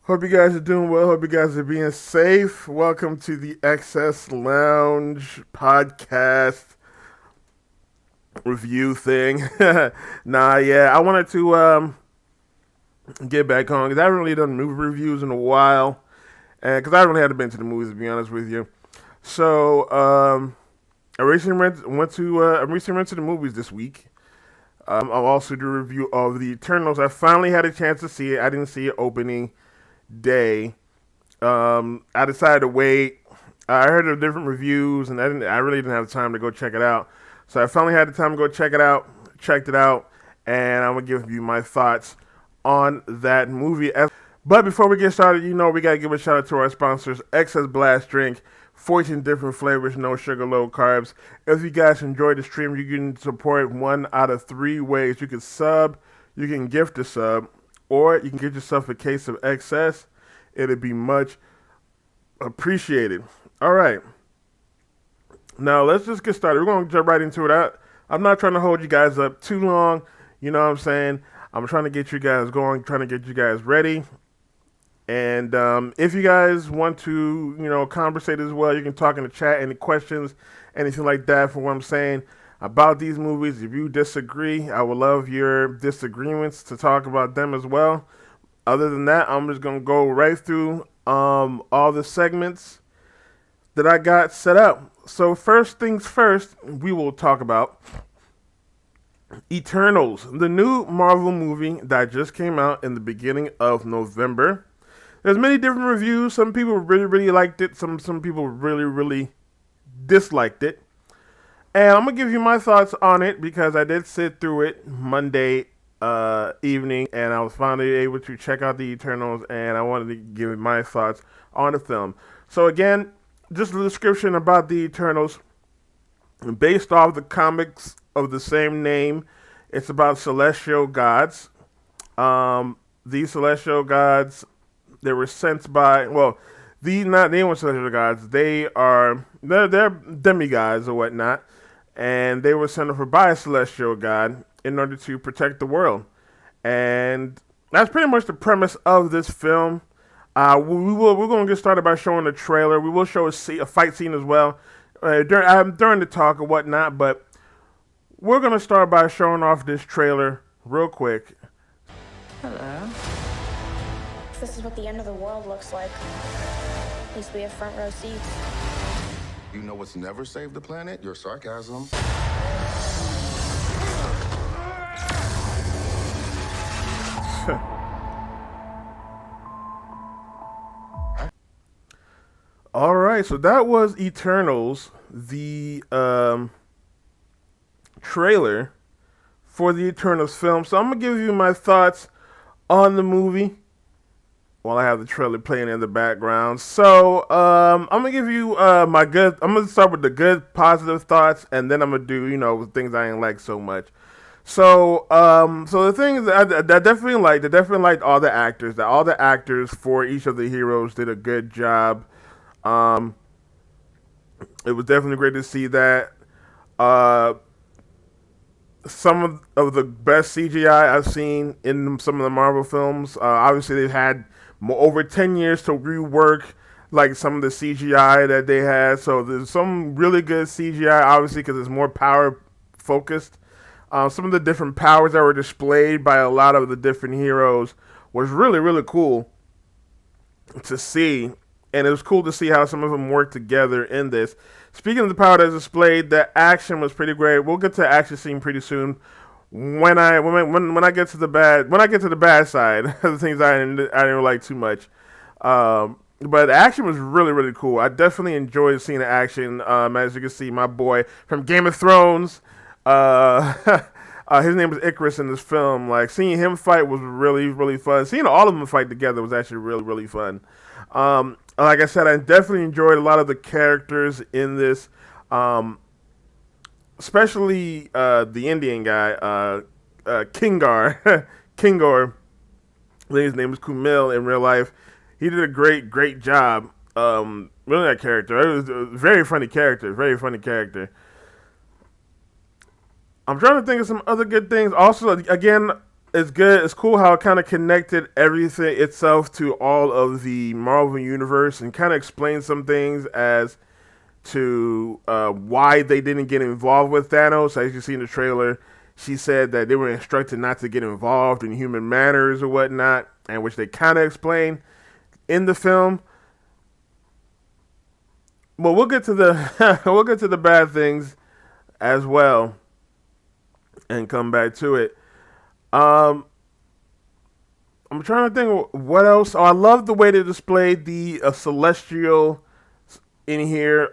Hope you guys are doing well. Hope you guys are being safe. Welcome to the XS Lounge podcast review thing. I wanted to get back on because I haven't really done movie reviews in a while, and because I haven't really had to been to the movies to be honest with you. So I recently went to the movies this week. I'll also do a review of the Eternals. I finally had a chance to see it. I didn't see it opening day. I decided to wait. I heard of different reviews, and I really didn't have time to go check it out. So I finally had the time to go check it out. Checked it out, and I'm gonna give you my thoughts on that movie. But before we get started, we gotta give a shout out to our sponsors, Excess Blast Drink. 14 different flavors, no sugar, low carbs. If you guys enjoyed the stream, you can support one out of three ways. You can sub, you can gift a sub, or you can get yourself a case of excess. It'd be much appreciated. All right. Now let's just get started. We're going to jump right into it. I'm not trying to hold you guys up too long. You know what I'm saying? I'm trying to get you guys going, trying to get you guys ready. And if you guys want to, conversate as well, you can talk in the chat, any questions, anything like that for what I'm saying about these movies. If you disagree, I would love your disagreements to talk about them as well. Other than that, I'm just going to go right through all the segments that I got set up. So first things first, we will talk about Eternals, the new Marvel movie that just came out in the beginning of November. There's many different reviews. Some people really, really liked it. Some people really, really disliked it. And I'm gonna give you my thoughts on it because I did sit through it Monday evening, and I was finally able to check out the Eternals, and I wanted to give my thoughts on the film. So again, just a description about the Eternals, based off the comics of the same name. It's about celestial gods. These celestial gods, they were sent by, well, they weren't celestial gods. They're demigods or whatnot, and they were sent over by a celestial god in order to protect the world. And that's pretty much the premise of this film. We're going to get started by showing a trailer. We will show a fight scene as well during the talk or whatnot. But we're going to start by showing off this trailer real quick. Hello. This is what the end of the world looks like. At least we have front row seats. You know what's never saved the planet? Your sarcasm. All right, so that was Eternals, the trailer for the Eternals film. So I'm gonna give you my thoughts on the movie while I have the trailer playing in the background. So I'm gonna give you my good. I'm gonna start with the good, positive thoughts, and then I'm gonna do things I ain't like so much. So the thing is that I definitely liked all the actors. That all the actors for each of the heroes did a good job. Um, it was definitely great to see that. Uh, some of the best CGI I've seen in some of the Marvel films. Obviously, they've had over 10 years to rework like some of the CGI that they had. So there's some really good CGI, obviously, because it's more power focused. Some of the different powers that were displayed by a lot of the different heroes was really, really cool to see. And it was cool to see how some of them work together in this. Speaking of the power that's displayed, the action was pretty great. We'll get to the action scene pretty soon. When I get to the bad side, the things I didn't like too much. But the action was really, really cool. I definitely enjoyed seeing the action. As you can see, my boy from Game of Thrones, his name is Icarus in this film. Like seeing him fight was really, really fun. Seeing all of them fight together was actually really, really fun. Like I said, I definitely enjoyed a lot of the characters in this, especially the Indian guy, Kingar. Kingar, I think his name is Kumail in real life. He did a great, great job. Really, that character. It was a very funny character. Very funny character. I'm trying to think of some other good things. Also, again, it's good. It's cool how it kind of connected everything itself to all of the Marvel universe and kind of explained some things as to why they didn't get involved with Thanos. As you see in the trailer, she said that they were instructed not to get involved in human matters or whatnot, and which they kind of explained in the film. But we'll get to the we'll get to the bad things as well and come back to it. Um, I'm trying to think what else. Oh, I love the way they displayed the celestial in here.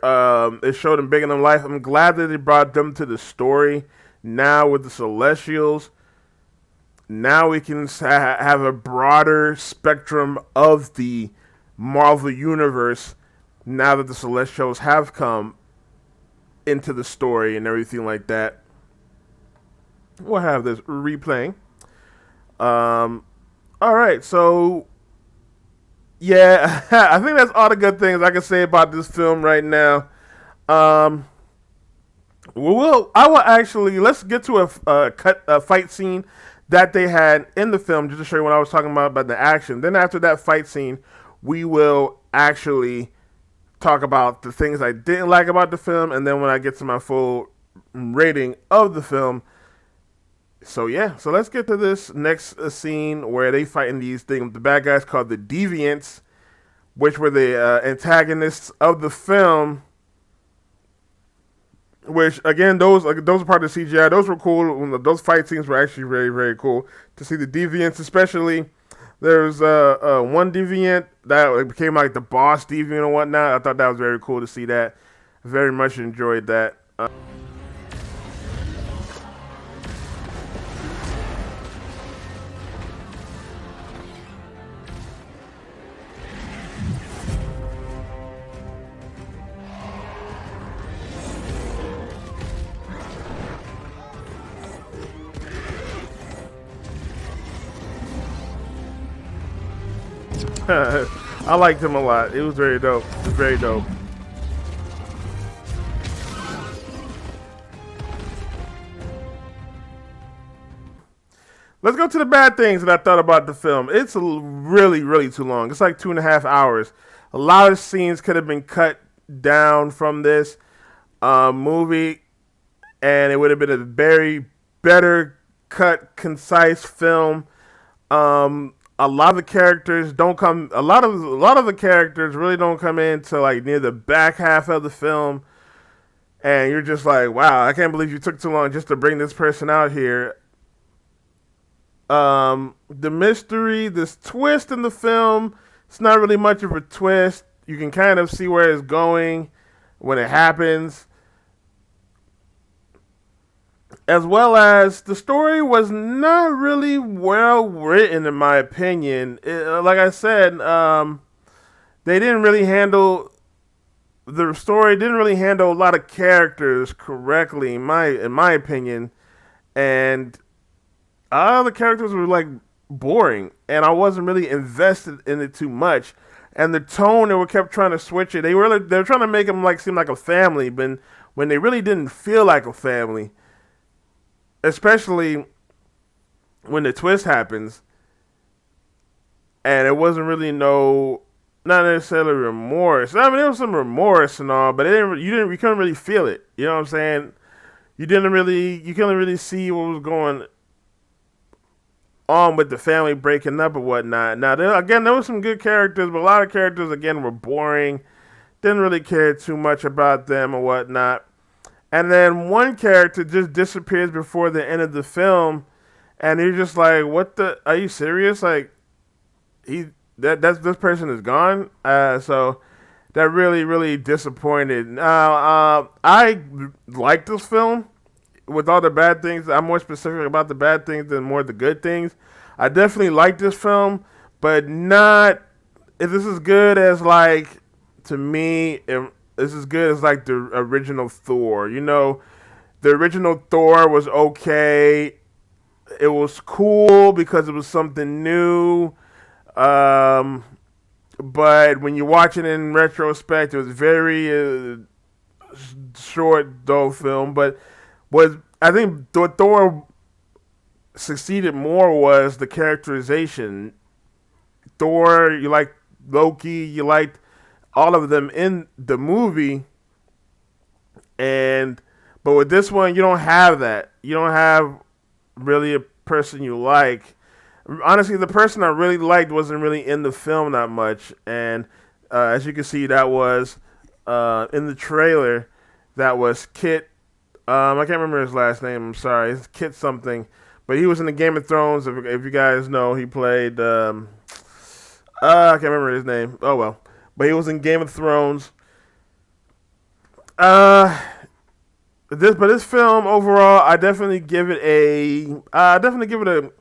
It showed them bigger than life. I'm glad that they brought them to the story now with the Celestials. Now we can have a broader spectrum of the Marvel universe now that the Celestials have come into the story and everything like that. We'll have this replaying. All right, so yeah, I think that's all the good things I can say about this film right now. Um, I will actually let's get to a fight scene that they had in the film just to show you what I was talking about the action. Then after that fight scene, we will actually talk about the things I didn't like about the film, and then when I get to my full rating of the film. So yeah, so let's get to this next scene where they fighting these things. The bad guys called the Deviants, which were the antagonists of the film. Which again, those are part of the CGI. Those were cool. Those fight scenes were actually very very cool to see the Deviants, especially. There's one Deviant that became like the boss Deviant and whatnot. I thought that was very cool to see that. Very much enjoyed that. I liked him a lot. It was very dope. It was very dope. Let's go to the bad things that I thought about the film. It's really, really too long. It's like 2.5 hours. A lot of scenes could have been cut down from this movie, and it would have been a very better cut, concise film. A lot of the characters don't come. A lot of the characters really don't come in till like near the back half of the film, and you're just like, wow, I can't believe you took too long just to bring this person out here. The mystery, this twist in the film, it's not really much of a twist. You can kind of see where it's going when it happens. As well as the story was not really well written, in my opinion. Like I said, they didn't really handle the story. Didn't really handle a lot of characters correctly, in my opinion, and all the characters were like boring, and I wasn't really invested in it too much. And the tone they were kept trying to switch it. They were trying to make them like seem like a family, but when they really didn't feel like a family, especially when the twist happens, and it wasn't really not necessarily remorse. I mean, there was some remorse and all, but you couldn't really feel it. You know what I'm saying? You couldn't really see what was going on with the family breaking up and whatnot. Now, there were some good characters, but a lot of characters again were boring. Didn't really care too much about them and whatnot. And then one character just disappears before the end of the film, and you're just like, "What the? Are you serious? Like, this person is gone." So that really really disappointed. Now, I like this film with all the bad things. I'm more specific about the bad things than more the good things. I definitely like this film, but not if this is good as like to me. This is good as like the original Thor. You know, the original Thor was okay. It was cool because it was something new. But when you watch it in retrospect, it was very short, dull film. But I think the Thor succeeded more was the characterization. Thor, you like Loki, you liked all of them in the movie, and but with this one, you don't have that. You don't have really a person you like. Honestly, the person I really liked wasn't really in the film that much, and as you can see, that was in the trailer. That was Kit. I can't remember his last name. I'm sorry, it's Kit something, but he was in the Game of Thrones. If you guys know, he played. I can't remember his name. Oh well, but he was in Game of Thrones. Uh, this film overall, I definitely give it a. I definitely give it a.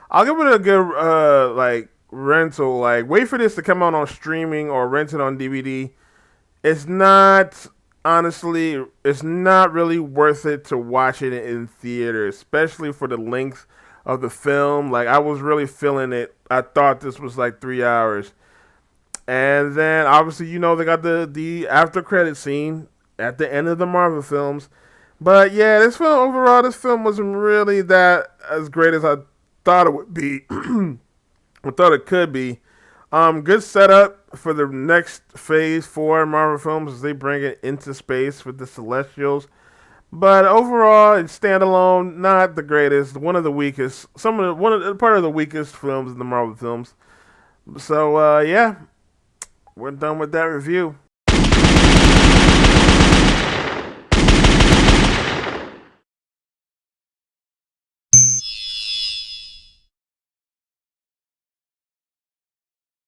I'll give it a good like rental. Like wait for this to come out on streaming or rent it on DVD. It's not honestly. It's not really worth it to watch it in theater, especially for the length of the film. Like I was really feeling it. I thought this was like 3 hours. And then obviously they got the after credit scene at the end of the Marvel films. But yeah, this film overall, this film wasn't really that as great as I thought it would be. I thought it could be. Good setup for the next phase for Marvel films as they bring it into space with the Celestials. But overall, it's standalone, not the greatest. One of the weakest. Part of the weakest films in the Marvel films. So yeah, we're done with that review.